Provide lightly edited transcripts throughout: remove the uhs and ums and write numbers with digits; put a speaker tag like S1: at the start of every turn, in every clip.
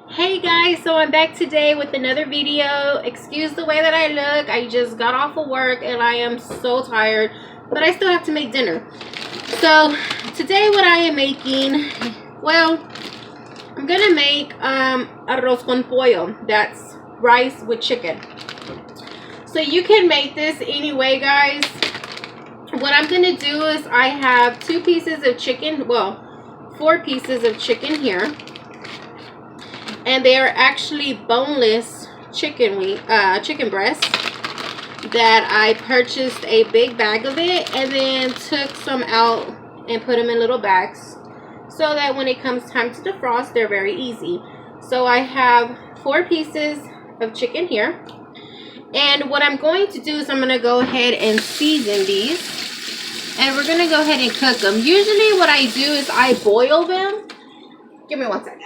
S1: Hey guys, so I'm back today with another video. Excuse the way that I look. I just got off of work and I am so tired, but I still have to make dinner. So today what I am making, well, I'm gonna make Arroz Con Pollo. That's rice with chicken. So you can make this anyway, guys. What I'm gonna do is I have 2 pieces of chicken, well, 4 pieces of chicken here. And they are actually boneless chicken breast that I purchased a big bag of it and then took some out and put them in little bags so that when it comes time to defrost, they're very easy. So I have 4 pieces of chicken here, and what I'm going to do is I'm going to go ahead and season these, and we're going to go ahead and cook them. Usually what I do is I boil them. Give me one second.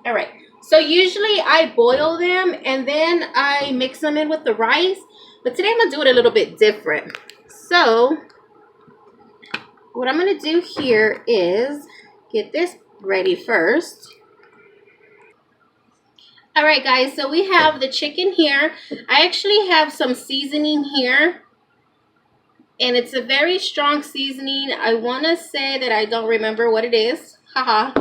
S1: All right, so usually I boil them and then I mix them in with the rice, but today I'm gonna do it a little bit different. So what I'm gonna do here is get this ready first. All right guys, so we have the chicken here. I actually have some seasoning here, and it's a very strong seasoning. I want to say that I don't remember what it is. Haha.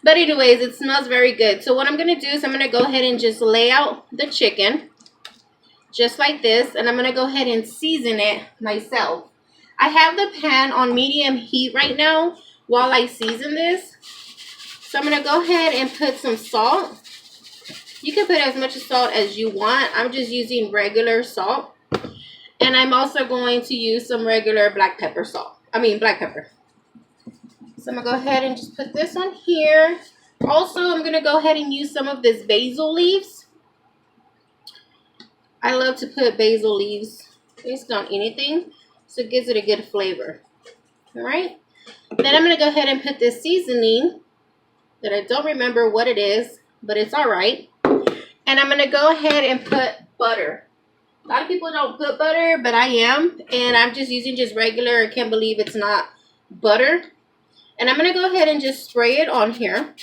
S1: But anyways, it smells very good. So what I'm going to do is I'm going to go ahead and just lay out the chicken just like this. And I'm going to go ahead and season it myself. I have the pan on medium heat right now while I season this. So I'm going to go ahead and put some salt. You can put as much salt as you want. I'm just using regular salt. And I'm also going to use some regular black pepper. So I'm going to go ahead and just put this on here. Also, I'm going to go ahead and use some of this basil leaves. I love to put basil leaves based on anything, so it gives it a good flavor. Alright. Then I'm going to go ahead and put this seasoning that I don't remember what it is, but it's alright. And I'm going to go ahead and put butter. A lot of people don't put butter, but I am. And I'm just using just regular. I can't believe it's not butter. And I'm going to go ahead and just spray it on here.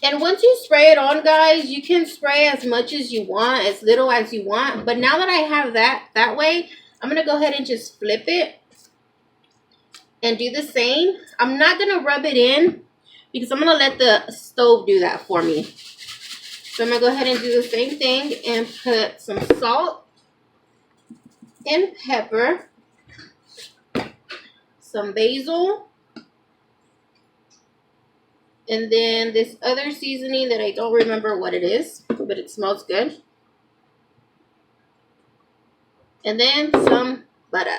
S1: And once you spray it on, guys, you can spray as much as you want, as little as you want. But now that I have that way, I'm going to go ahead and just flip it and do the same. I'm not going to rub it in because I'm going to let the stove do that for me. So I'm going to go ahead and do the same thing and put some salt and pepper, some basil, and then this other seasoning that I don't remember what it is, but it smells good. And then some butter.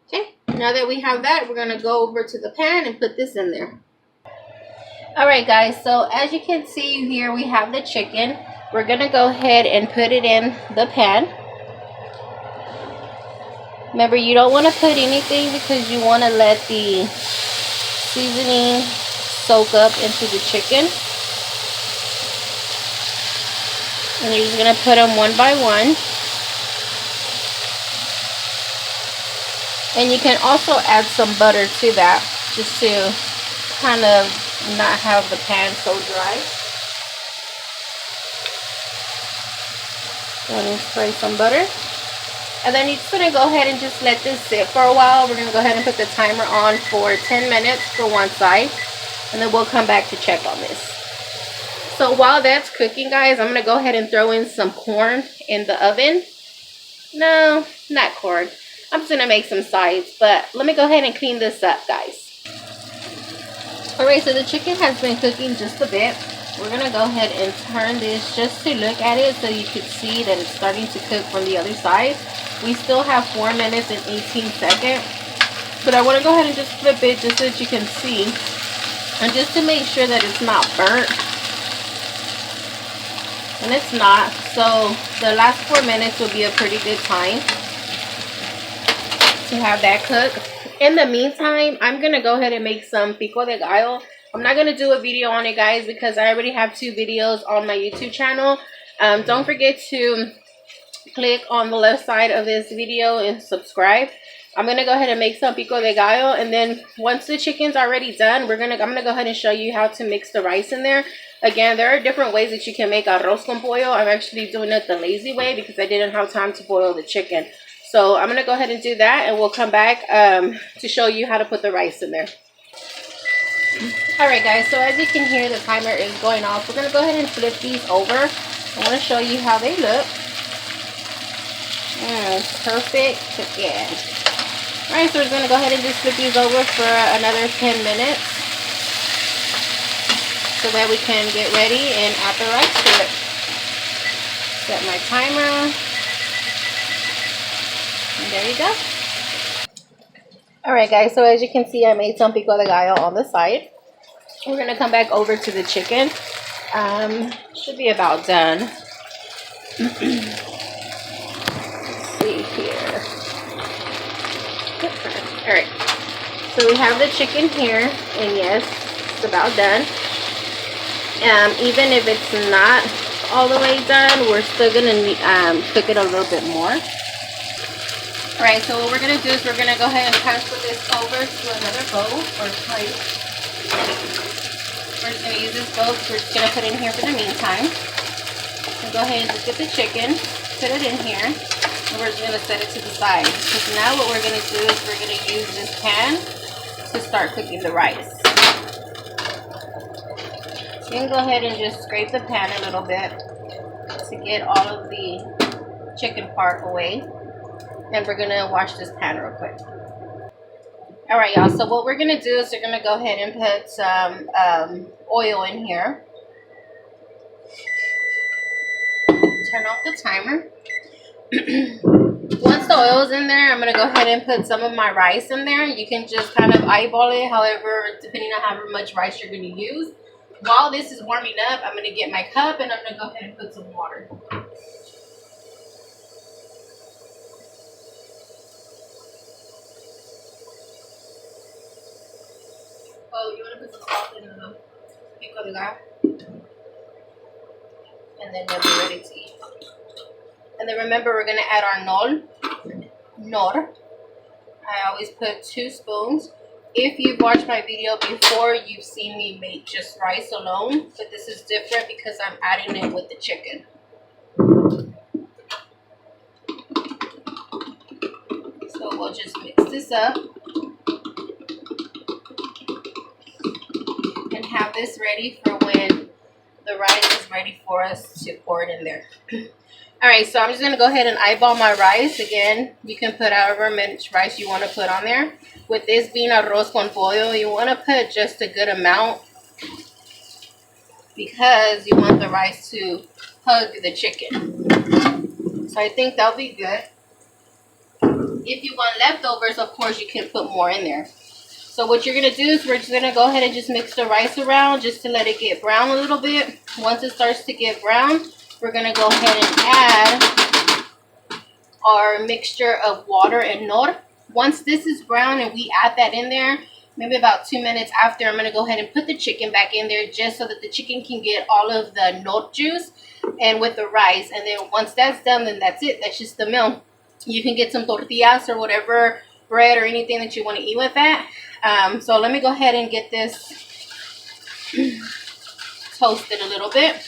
S1: Okay, now that we have that, we're going to go over to the pan and put this in there. Alright guys, so as you can see here, we have the chicken. We're going to go ahead and put it in the pan. Remember, you don't want to put anything because you want to let the seasoning soak up into the chicken. And you're just going to put them one by one. And you can also add some butter to that just to kind of not have the pan so dry. Go ahead and spray some butter. And then you're just going to go ahead and just let this sit for a while. We're going to go ahead and put the timer on for 10 minutes for one side. And then we'll come back to check on this. So while that's cooking, guys, I'm going to go ahead and throw in some corn in the oven. No, not corn. I'm just going to make some sides. But let me go ahead and clean this up, guys. Alright, so the chicken has been cooking just a bit. We're going to go ahead and turn this just to look at it so you can see that it's starting to cook from the other side. We still have 4 minutes and 18 seconds. But I want to go ahead and just flip it just so that you can see. And just to make sure that it's not burnt. And it's not. So the last 4 minutes will be a pretty good time to have that cook. In the meantime, I'm going to go ahead and make some pico de gallo. I'm not going to do a video on it, guys, because I already have 2 videos on my YouTube channel. Don't forget to click on the left side of this video and subscribe I'm gonna go ahead and make some pico de gallo, and then once the chicken's already done, I'm gonna go ahead and show you how to mix the rice in there. Again, there are different ways that you can make arroz con pollo. I'm actually doing it the lazy way because I didn't have time to boil the chicken. So I'm gonna go ahead and do that, and we'll come back to show you how to put the rice in there. Alright guys, so as you can hear, the timer is going off. We're gonna go ahead and flip these over. I want to show you how they look. Perfect again. Alright, so we're going to go ahead and just flip these over for another 10 minutes so that we can get ready and add the rice to it. Set my timer. And there you go. Alright guys, so as you can see, I made some pico de gallo on the side. We're going to come back over to the chicken. Should be about done. Let's see here. Alright, so we have the chicken here, and yes, it's about done. Even if it's not all the way done, we're still gonna cook it a little bit more. Alright, so what we're gonna do is we're gonna go ahead and transfer this over to another bowl or plate. We're just gonna use this bowl, so we're just gonna put it in here for the meantime. We'll go ahead and just get the chicken, put it in here. We're just going to set it to the side. Because now what we're going to do is we're going to use this pan to start cooking the rice. So you can go ahead and just scrape the pan a little bit to get all of the chicken part away. And we're going to wash this pan real quick. Alright y'all, so what we're going to do is we're going to go ahead and put some oil in here. Turn off the timer. Once the oil is in there, I'm going to go ahead and put some of my rice in there. You can just kind of eyeball it, however, depending on how much rice you're going to use. While this is warming up, I'm going to get my cup and I'm going to go ahead and put some water. Oh, you want to put some salt in the pico de gallo? And then you'll be ready to eat. And then remember, we're going to add our nor. I always put 2 spoons. If you've watched my video before, you've seen me make just rice alone. But this is different because I'm adding it with the chicken. So we'll just mix this up. And have this ready for when the rice is ready for us to pour it in there. Alright, so I'm just going to go ahead and eyeball my rice. Again, you can put however much rice you want to put on there. With this being arroz con pollo, you want to put just a good amount because you want the rice to hug the chicken. So I think that'll be good. If you want leftovers, of course, you can put more in there. So what you're going to do is we're just going to go ahead and just mix the rice around just to let it get brown a little bit. Once it starts to get brown, we're going to go ahead and add our mixture of water and nor. Once this is brown and we add that in there, maybe about 2 minutes after, I'm going to go ahead and put the chicken back in there just so that the chicken can get all of the nor juice and with the rice. And then once that's done, then that's it. That's just the meal. You can get some tortillas or whatever bread or anything that you want to eat with that. So let me go ahead and get this toasted a little bit.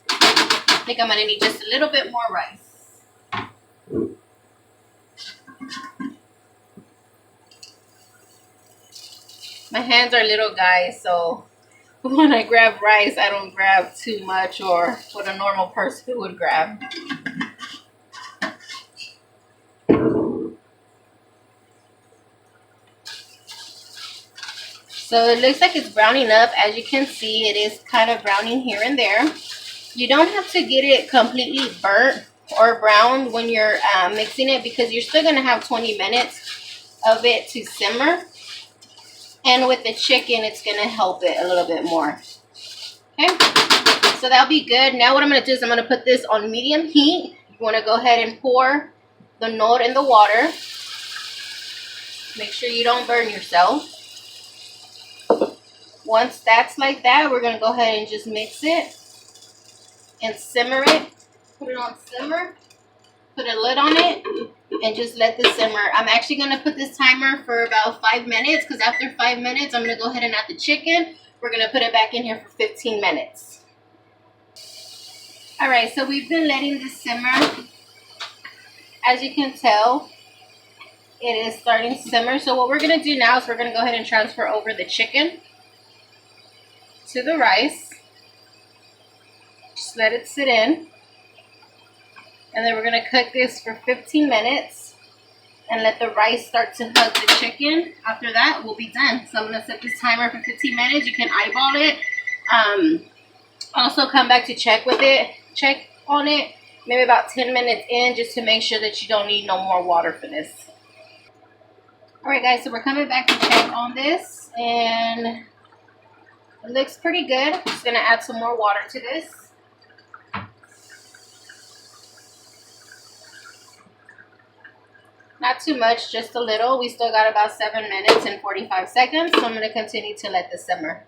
S1: I think I'm going to need just a little bit more rice. My hands are little, guys, so when I grab rice, I don't grab too much or what a normal person would grab. So it looks like it's browning up. As you can see, it is kind of browning here and there. You don't have to get it completely burnt or brown when you're mixing it because you're still going to have 20 minutes of it to simmer. And with the chicken, it's going to help it a little bit more. Okay, so that'll be good. Now what I'm going to do is I'm going to put this on medium heat. You want to go ahead and pour the nor in the water. Make sure you don't burn yourself. Once that's like that, we're going to go ahead and just mix it and simmer it Put it on simmer. Put a lid on it and just let this simmer. I'm actually going to put this timer for about 5 minutes because after 5 minutes, I'm going to go ahead and add the chicken. We're going to put it back in here for 15 minutes. All right, so we've been letting this simmer. As you can tell, it is starting to simmer. So what we're going to do now is we're going to go ahead and transfer over the chicken to the rice. Just let it sit in. And then we're going to cook this for 15 minutes and let the rice start to hug the chicken. After that, we'll be done. So I'm going to set this timer for 15 minutes. You can eyeball it. Also come back to check on it, maybe about 10 minutes in, just to make sure that you don't need no more water for this. All right, guys, so we're coming back to check on this, and it looks pretty good. I'm just going to add some more water to this. Not too much, just a little. We still got about 7 minutes and 45 seconds, so I'm going to continue to let this simmer.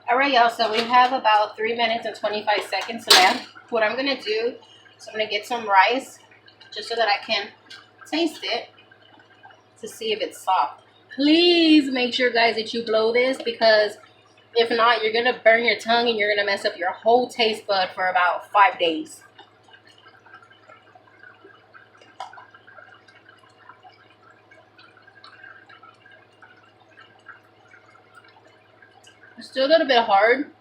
S1: All right, y'all, so we have about 3 minutes and 25 seconds left. What I'm going to do is I'm going to get some rice just so that I can taste it to see if it's soft. Please make sure, guys, that you blow this, because if not, you're going to burn your tongue and you're going to mess up your whole taste bud for about 5 days. It's still a little bit hard.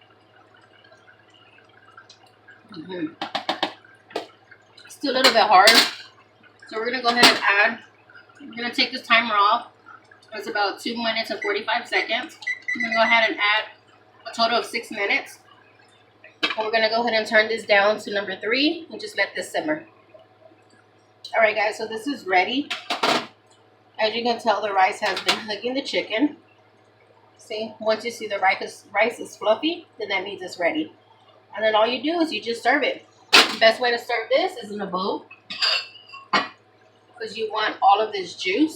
S1: Still a little bit hard. So we're going to go ahead and add. We're going to take this timer off. It's about 2 minutes and 45 seconds. I'm going to go ahead and add a total of 6 minutes. And we're going to go ahead and turn this down to number 3 and just let this simmer. Alright, guys, so this is ready. As you can tell, the rice has been hugging the chicken. See, once you see the rice is fluffy, then that means it's ready. And then all you do is you just serve it. The best way to serve this is in a bowl, because you want all of this juice.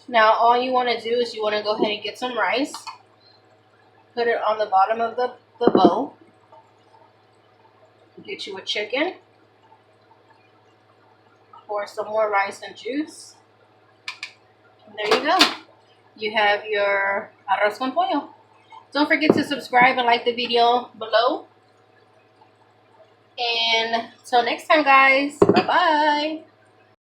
S1: Now all you want to do is you want to go ahead and get some rice, put it on the bottom of the bowl, get you a chicken, pour some more rice and juice, and there you go. You have your Arroz Con Pollo. Don't forget to subscribe and like the video below. And until next time, guys, bye-bye.